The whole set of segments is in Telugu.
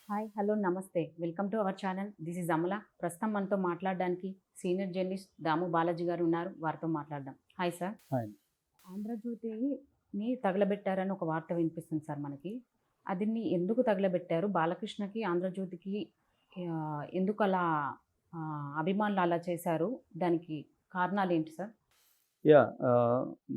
హాయ్. హలో. నమస్తే. Welcome to our channel. This is Amala. ప్రస్తుతం మనతో మాట్లాడడానికి సీనియర్ జర్నలిస్ట్ దాము బాలాజీ గారు ఉన్నారు. వారితో మాట్లాడదాం. Hi sir. హాయ్. ఆంధ్రజ్యోతిని తగలబెట్టారని ఒక వార్త వినిపిస్తుంది సార్ మనకి. అదిని ఎందుకు తగలబెట్టారు? బాలకృష్ణకి, ఆంధ్రజ్యోతికి ఎందుకు అలా అభిమానులు అలా చేశారు? దానికి కారణాలేంటి సార్?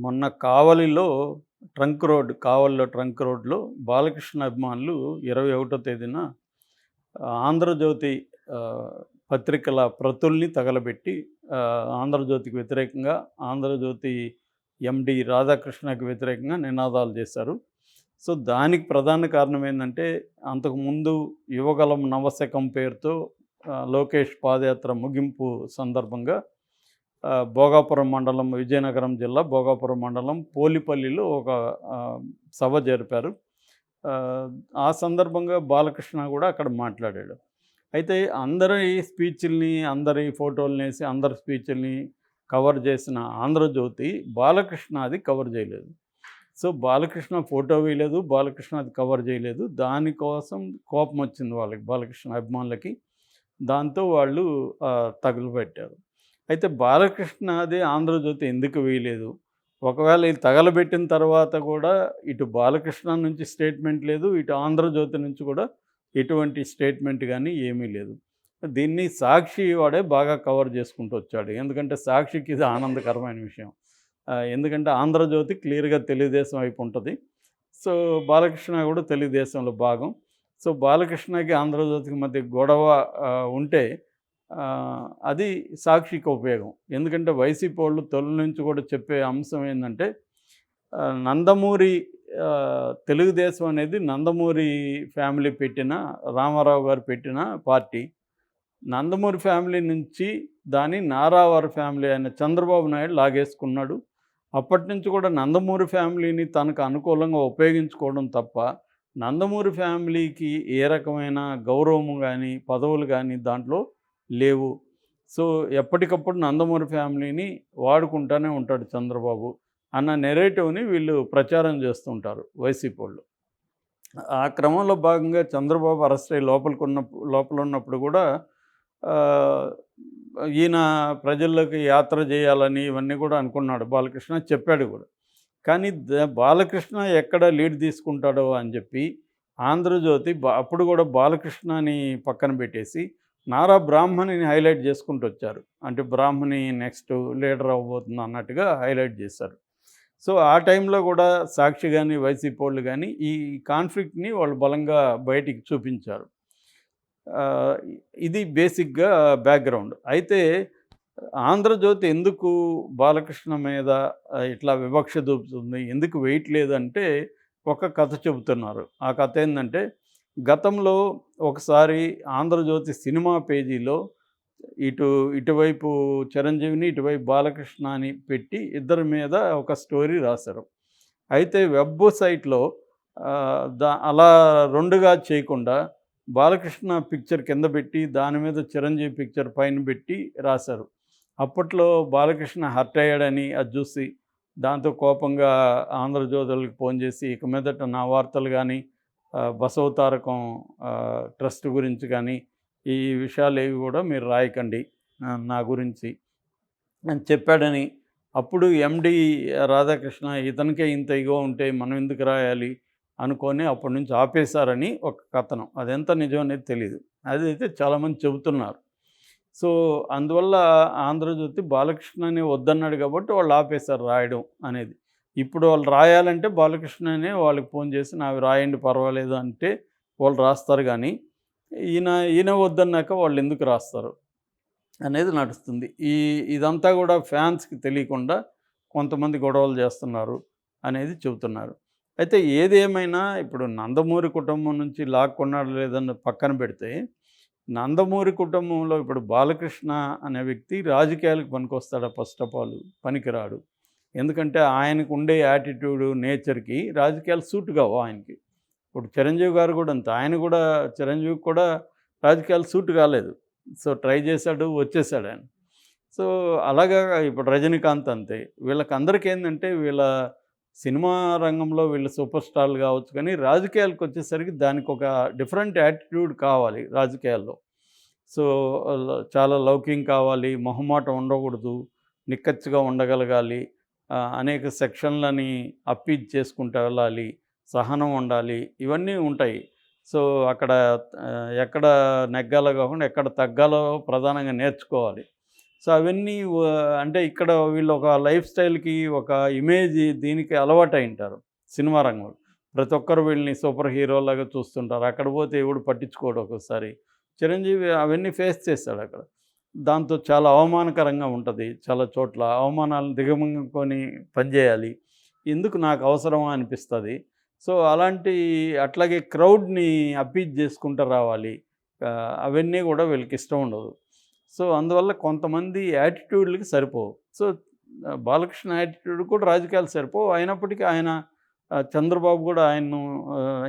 మొన్న కావలిలో కావలిలో ట్రంక్ రోడ్‌లో బాలకృష్ణ అభిమానులు 21వ తేదీన ఆంధ్రజ్యోతి పత్రికల ప్రతుల్ని తగలబెట్టి ఆంధ్రజ్యోతికి వ్యతిరేకంగా, ఆంధ్రజ్యోతి ఎండీ రాధాకృష్ణకి వ్యతిరేకంగా నినాదాలు చేశారు. సో, దానికి ప్రధాన కారణం ఏందంటే, అంతకుముందు యువగళం నవశకం పేరుతో లోకేష్ పాదయాత్ర ముగింపు సందర్భంగా భోగాపురం మండలం, విజయనగరం జిల్లా భోగాపురం మండలం పోలిపల్లిలో ఒక సభ జరిపారు. ఆ సందర్భంగా బాలకృష్ణ కూడా అక్కడ మాట్లాడాడు. అయితే అందరి స్పీచ్‌ల్ని, అందరి ఫోటోలనేసి అందరి స్పీచ్‌ల్ని కవర్ చేసిన ఆంధ్రజ్యోతి బాలకృష్ణ అది కవర్ చేయలేదు. సో, బాలకృష్ణ ఫోటో వేయలేదు, బాలకృష్ణ అది కవర్ చేయలేదు. దానికోసం కోపం వచ్చింది వాళ్ళకి, బాలకృష్ణ అభిమానులకి. దాంతో వాళ్ళు తగులుబెట్టారు. అయితే బాలకృష్ణ అది ఆంధ్రజ్యోతి ఎందుకు వేయలేదు? ఒకవేళ ఇది తగలబెట్టిన తర్వాత కూడా ఇటు బాలకృష్ణ నుంచి స్టేట్మెంట్ లేదు, ఇటు ఆంధ్రజ్యోతి నుంచి కూడా ఎటువంటి స్టేట్మెంట్ కానీ ఏమీ లేదు. దీన్ని సాక్షి వాడే బాగా కవర్ చేసుకుంటూ వచ్చాడు. ఎందుకంటే సాక్షికి ఇది ఆనందకరమైన విషయం. ఎందుకంటే ఆంధ్రజ్యోతి క్లియర్‌గా తెలుగుదేశం వైపు ఉంటుంది. సో, బాలకృష్ణ కూడా తెలుగుదేశంలో భాగం. సో, బాలకృష్ణకి ఆంధ్రజ్యోతికి మధ్య గొడవ ఉంటే అది సాక్షికి ఉపయోగం. ఎందుకంటే వైసీపీ వాళ్ళు తొలి నుంచి కూడా చెప్పే అంశం ఏందంటే, నందమూరి తెలుగుదేశం అనేది నందమూరి ఫ్యామిలీ పెట్టిన, రామారావు గారు పెట్టిన పార్టీ. నందమూరి ఫ్యామిలీ నుంచి దాన్ని నారావారి ఫ్యామిలీ అయిన చంద్రబాబు నాయుడు లాగేసుకున్నాడు. అప్పటి నుంచి కూడా నందమూరి ఫ్యామిలీని తనకు అనుకూలంగా ఉపయోగించుకోవడం తప్ప, నందమూరి ఫ్యామిలీకి ఏ రకమైన గౌరవం కానీ, పదవులు కానీ దాంట్లో లేవు. సో, ఎప్పటికప్పుడు నందమూరి ఫ్యామిలీని వాడుకుంటూనే ఉంటాడు చంద్రబాబు అన్న నెరేటివ్‌ని వీళ్ళు ప్రచారం చేస్తుంటారు వైసీపీ వాళ్ళు. ఆ క్రమంలో భాగంగా చంద్రబాబు అరెస్ట్ అయ్యి లోపల ఉన్నప్పుడు కూడా ఈయన ప్రజల్లోకి యాత్ర చేయాలని ఇవన్నీ కూడా అనుకున్నాడు బాలకృష్ణ, చెప్పాడు కూడా. కానీ బాలకృష్ణ ఎక్కడ లీడ్ తీసుకుంటాడో అని చెప్పి ఆంధ్రజ్యోతి అప్పుడు కూడా బాలకృష్ణని పక్కన పెట్టేసి నారా బ్రాహ్మణిని హైలైట్ చేసుకుంటూ వచ్చారు. అంటే బ్రాహ్మణి నెక్స్ట్ లీడర్ అవ్వబోతుంది అన్నట్టుగా హైలైట్ చేశారు. సో, ఆ టైంలో కూడా సాక్షి కానీ, వైసీపీ వాళ్ళు కానీ ఈ కాన్ఫ్లిక్ట్‌ని వాళ్ళు బలంగా బయటికి చూపించారు. ఇది బేసిక్‌గా బ్యాక్‌గ్రౌండ్. అయితే ఆంధ్రజ్యోతి ఎందుకు బాలకృష్ణ మీద ఇట్లా వివక్ష చూపుతుంది, ఎందుకు వేయట్లేదంటే ఒక కథ చెబుతున్నారు. ఆ కథ ఏందంటే, గతంలో ఒకసారి ఆంధ్రజ్యోతి సినిమా పేజీలో ఇటువైపు చిరంజీవిని, ఇటువైపు బాలకృష్ణ అని పెట్టి ఇద్దరి మీద ఒక స్టోరీ రాశారు. అయితే వెబ్ సైట్‌లో అలా 2గా చేయకుండా బాలకృష్ణ పిక్చర్ కింద పెట్టి, దాని మీద చిరంజీవి పిక్చర్ పైన పెట్టి రాశారు. అప్పట్లో బాలకృష్ణ హర్ట్ అయ్యాడని అది చూసి, దాంతో కోపంగా ఆంధ్రజ్యోతులకి ఫోన్ చేసి, ఇక మీదట నా వార్తలు కానీ, బసవతారకం ట్రస్ట్ గురించి కానీ, ఈ విషయాలేవి కూడా మీరు రాయకండి నా గురించి అని చెప్పాడని. అప్పుడు ఎండీ రాధాకృష్ణ ఇతనికే ఇంత ఇగో ఉంటే మనం ఎందుకు రాయాలి అనుకొని అప్పటి నుంచి ఆపేశారని ఒక కథనం. అదెంత నిజం అనేది తెలీదు. అదైతే చాలామంది చెబుతున్నారు. సో, అందువల్ల ఆంధ్రజ్యోతి బాలకృష్ణని వద్దన్నాడు కాబట్టి వాళ్ళు ఆపేశారు రాయడం అనేది. ఇప్పుడు వాళ్ళు రాయాలంటే బాలకృష్ణనే వాళ్ళకి ఫోన్ చేసి నావి రాయండి పర్వాలేదు అంటే వాళ్ళు రాస్తారు. కానీ ఈయన వద్దన్నాక వాళ్ళు ఎందుకు రాస్తారు అనేది నడుస్తుంది. ఇదంతా కూడా ఫ్యాన్స్‌కి తెలియకుండా కొంతమంది గొడవలు చేస్తున్నారు అనేది చెబుతున్నారు. అయితే ఏది ఏమైనా ఇప్పుడు నందమూరి కుటుంబం నుంచి లాక్కున్నాడు లేదని పక్కన పెడితే, నందమూరి కుటుంబంలో ఇప్పుడు బాలకృష్ణ అనే వ్యక్తి రాజకీయాలకు పనికొస్తాడా? ఫస్ట్ ఆఫ్ ఆల్ పనికిరాడు. ఎందుకంటే ఆయనకు ఉండే యాటిట్యూడు, నేచర్‌కి రాజకీయాలు సూట్ కావు ఆయనకి. ఇప్పుడు చిరంజీవి గారు కూడా అంతే. చిరంజీవికి కూడా రాజకీయాలు సూట్ కాలేదు. సో, ట్రై చేశాడు, వచ్చేసాడు ఆయన. సో, అలాగా ఇప్పుడు రజనీకాంత్ అంతే. వీళ్ళకందరికీ ఏందంటే వీళ్ళ సినిమా రంగంలో వీళ్ళు సూపర్ స్టార్లు కావచ్చు, కానీ రాజకీయాలకు వచ్చేసరికి దానికి ఒక డిఫరెంట్ యాటిట్యూడ్ కావాలి రాజకీయాల్లో. సో, చాలా లౌక్యం కావాలి, మొహమాటం ఉండకూడదు, నిక్కచ్చిగా ఉండగలగాలి, అనేక సెక్షన్లని అప్పీల్ చేసుకుంటూ వెళ్ళాలి, సహనం ఉండాలి, ఇవన్నీ ఉంటాయి. సో, అక్కడ ఎక్కడ నెగ్గాలో కాకుండా ఎక్కడ తగ్గాలో ప్రధానంగా నేర్చుకోవాలి. సో, అవన్నీ అంటే ఇక్కడ వీళ్ళు ఒక లైఫ్ స్టైల్‌కి, ఒక ఇమేజ్ దీనికి అలవాటైంటారు సినిమా రంగంలో. ప్రతి ఒక్కరు వీళ్ళని సూపర్ హీరోలాగా చూస్తుంటారు. అక్కడ పోతే ఎవడు పట్టించుకోడు ఒక్కోసారి. చిరంజీవి అవన్నీ ఫేస్ చేశాడక్కడ. దాంతో చాలా అవమానకరంగా ఉంటది. చాలా చోట్ల అవమానాలను దిగమింగుకొని పనిచేయాలి. ఎందుకు నాకు అవసరమా అనిపిస్తది. సో, అట్లాగే క్రౌడ్‌ని అప్పీల్ చేసుకుంటూ రావాలి. అవన్నీ కూడా వీళ్ళకి ఇష్టం ఉండదు. సో, అందువల్ల కొంతమంది యాటిట్యూడ్‌లకి సరిపోవు. సో, బాలకృష్ణ యాటిట్యూడ్ కూడా రాజకీయాలు సరిపోవు. అయినప్పటికీ ఆయన చంద్రబాబు కూడా ఆయన్ను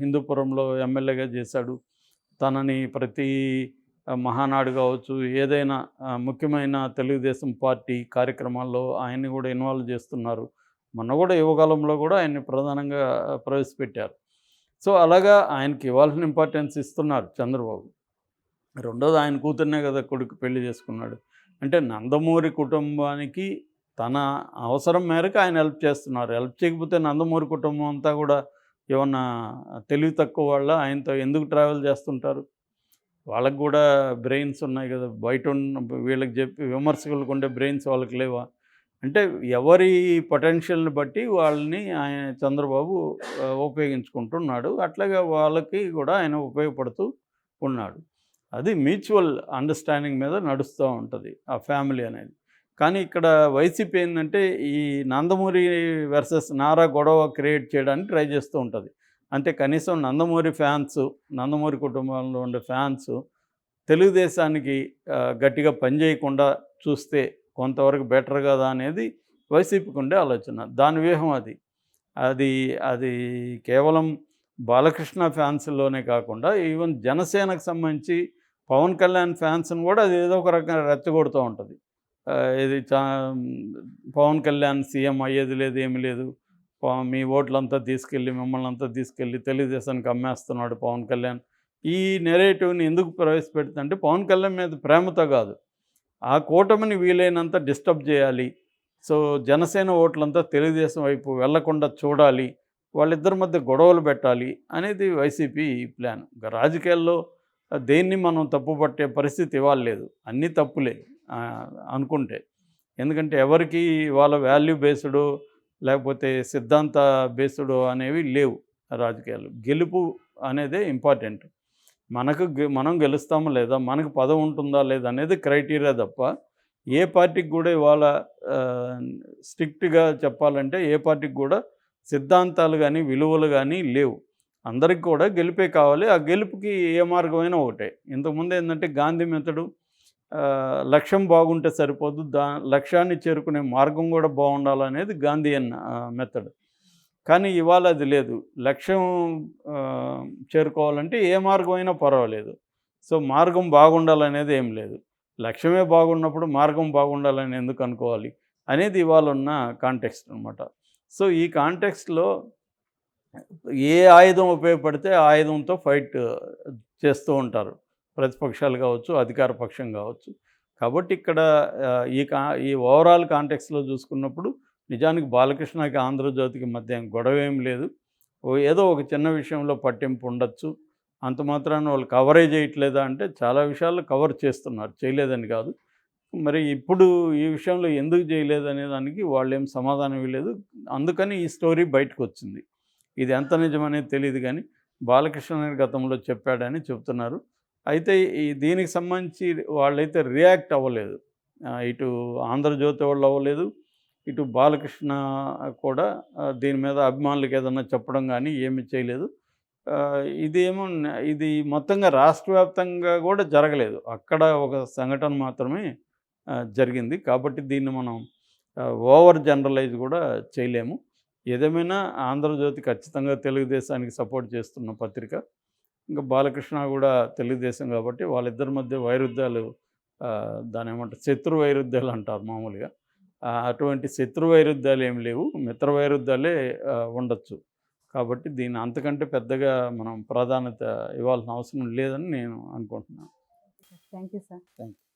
హిందూపురంలో ఎమ్మెల్యేగా చేశాడు. తనని ప్రతి మహానాడు కావచ్చు, ఏదైనా ముఖ్యమైన తెలుగుదేశం పార్టీ కార్యక్రమాల్లో ఆయన్ని కూడా ఇన్వాల్వ్ చేస్తున్నారు. మొన్న కూడా యువకాలంలో కూడా ఆయన్ని ప్రధానంగా ప్రవేశపెట్టారు. సో, అలాగా ఆయనకి ఇవ్వాల్సిన ఇంపార్టెన్స్ ఇస్తున్నారు చంద్రబాబు. రెండోది ఆయన కూతుర్నే కదా కొడుకు పెళ్లి చేసుకున్నాడు. అంటే నందమూరి కుటుంబానికి తన అవసరం మేరకు ఆయన హెల్ప్ చేస్తున్నారు. హెల్ప్ చేయకపోతే నందమూరి కుటుంబం అంతా కూడా ఏమన్నా తెలివి తక్కువ వాళ్ళ ఆయనతో ఎందుకు ట్రావెల్ చేస్తుంటారు? వాళ్ళకి కూడా బ్రెయిన్స్ ఉన్నాయి కదా! వీళ్ళకి చెప్పి విమర్శకులకు ఉండే బ్రెయిన్స్ వాళ్ళకి లేవా? అంటే ఎవరి పొటెన్షియల్‌ని బట్టి వాళ్ళని ఆయన చంద్రబాబు ఉపయోగించుకుంటున్నాడు. అట్లాగే వాళ్ళకి కూడా ఆయన ఉపయోగపడుతూ ఉన్నాడు. అది మ్యూచువల్ అండర్‌స్టాండింగ్ మీద నడుస్తూ ఉంటది ఆ ఫ్యామిలీ అనేది. కానీ ఇక్కడ వైసీపీ ఏందంటే ఈ నందమూరి వర్సెస్ నారా గొడవ క్రియేట్ చేయడానికి ట్రై చేస్తూ ఉంటది. అంటే కనీసం నందమూరి కుటుంబంలో ఉండే ఫ్యాన్స్ తెలుగుదేశానికి గట్టిగా పనిచేయకుండా చూస్తే కొంతవరకు బెటర్ కదా అనేది వైసీపీకి ఉండే ఆలోచన. దాని వ్యూహం అది. అది అది కేవలం బాలకృష్ణ ఫ్యాన్స్‌లోనే కాకుండా ఈవెన్ జనసేనకు సంబంధించి పవన్ కళ్యాణ్ ఫ్యాన్స్‌ని కూడా అది ఏదో ఒక రకంగా రెచ్చగొడుతూ ఉంటది. ఇది పవన్ కళ్యాణ్ సీఎం అయ్యేది లేదు, ఏమి లేదు. మీ ఓట్లంతా తీసుకెళ్ళి, మిమ్మల్నంతా తీసుకెళ్ళి తెలుగుదేశానికి అమ్మేస్తున్నాడు పవన్ కళ్యాణ్. ఈ నెరేటివ్‌ని ఎందుకు ప్రవేశపెడుతుందంటే పవన్ కళ్యాణ్ మీద ప్రేమతో కాదు. ఆ కూటమిని వీలైనంత డిస్టర్బ్ చేయాలి. సో, జనసేన ఓట్లంతా తెలుగుదేశం వైపు వెళ్లకుండా చూడాలి. వాళ్ళిద్దరి మధ్య గొడవలు పెట్టాలి అనేది వైసీపీ ప్లాన్. రాజకీయాల్లో దేన్ని మనం తప్పుపట్టే పరిస్థితి ఇవాళ లేదు. అన్నీ తప్పులే అనుకుంటే. ఎందుకంటే ఎవరికి వాళ్ళ వాల్యూ బేస్డో లేకపోతే సిద్ధాంత బేస్డో అనేవి లేవు రాజకీయాలు. గెలుపు అనేదే ఇంపార్టెంట్. మనం గెలుస్తామా లేదా, మనకు పదవి ఉంటుందా లేదా అనేది క్రైటీరియా తప్ప ఏ పార్టీకి కూడా ఇవాళ స్ట్రిక్ట్‌గా చెప్పాలంటే ఏ పార్టీకి కూడా సిద్ధాంతాలు కానీ, విలువలు కానీ లేవు. అందరికి కూడా గెలుపే కావాలి. ఆ గెలుపుకి ఏ మార్గమైనా ఒకటే. ఇంతకుముందు ఏందంటే గాంధీ మెథడు లక్ష్యం బాగుంటే సరిపోదు. లక్ష్యాన్ని చేరుకునే మార్గం కూడా బాగుండాలనేది గాంధీయన్ మెథడ్. కానీ ఇవాళ అది లేదు. లక్ష్యం చేరుకోవాలంటే ఏ మార్గమైనా పర్వాలేదు. సో, మార్గం బాగుండాలనేది ఏం లేదు. లక్ష్యమే బాగున్నప్పుడు మార్గం బాగుండాలని ఎందుకు అనుకోవాలి అనేది ఇవాళ ఉన్న కాంటెక్స్ట్ అనమాట. సో, ఈ కాంటెక్స్ట్‌లో ఏ ఆయుధం ఉపయోగపడితే ఆ ఆయుధంతో ఫైట్ చేస్తూ ఉంటారు. ప్రతిపక్షాలు కావచ్చు, అధికార పక్షం కావచ్చు. కాబట్టి ఇక్కడ ఈ ఓవరాల్ కాంటెక్స్‌లో చూసుకున్నప్పుడు నిజానికి బాలకృష్ణకి, ఆంధ్రజ్యోతికి మధ్య గొడవ ఏం లేదు. ఏదో ఒక చిన్న విషయంలో పట్టింపు ఉండొచ్చు. అంత మాత్రాన వాళ్ళు కవరేజ్ చేయట్లేదా అంటే చాలా విషయాల్లో కవర్ చేస్తున్నారు. చేయలేదని కాదు. మరి ఇప్పుడు ఈ విషయంలో ఎందుకు చేయలేదనే దానికి వాళ్ళేం సమాధానం ఇవ్వలేదు. అందుకని ఈ స్టోరీ బయటకొచ్చింది. ఇది ఎంత నిజమనేది తెలీదు కానీ బాలకృష్ణ గతంలో చెప్పాడని చెప్తున్నారు. అయితే దీనికి సంబంధించి వాళ్ళైతే రియాక్ట్ అవ్వలేదు. ఇటు ఆంధ్రజ్యోతి వాళ్ళు అవ్వలేదు. ఇటు బాలకృష్ణ కూడా దీని మీద అభిమానులకు ఏదన్నా చెప్పడం కానీ ఏమీ చేయలేదు. ఇది మొత్తంగా రాష్ట్ర వ్యాప్తంగా కూడా జరగలేదు. అక్కడ ఒక సంఘటన మాత్రమే జరిగింది. కాబట్టి దీన్ని మనం ఓవర్ జనరలైజ్ కూడా చేయలేము. ఏదేమైనా ఆంధ్రజ్యోతి ఖచ్చితంగా తెలుగుదేశానికి సపోర్ట్ చేస్తున్న పత్రిక. ఇంకా బాలకృష్ణ కూడా తెలుగుదేశం కాబట్టి వాళ్ళిద్దరి మధ్య వైరుధ్యాలు దాన్నేమంటారు శత్రు వైరుధ్యాలు అంటారు మామూలుగా. అటువంటి శత్రు వైరుధ్యాలు ఏమి లేవు, మిత్ర వైరుధ్యాలే ఉండొచ్చు. కాబట్టి దీన్ని అంతకంటే పెద్దగా మనం ప్రాధాన్యత ఇవ్వాల్సిన అవసరం లేదని నేను అనుకుంటున్నాను. Thank you sir. Thank you.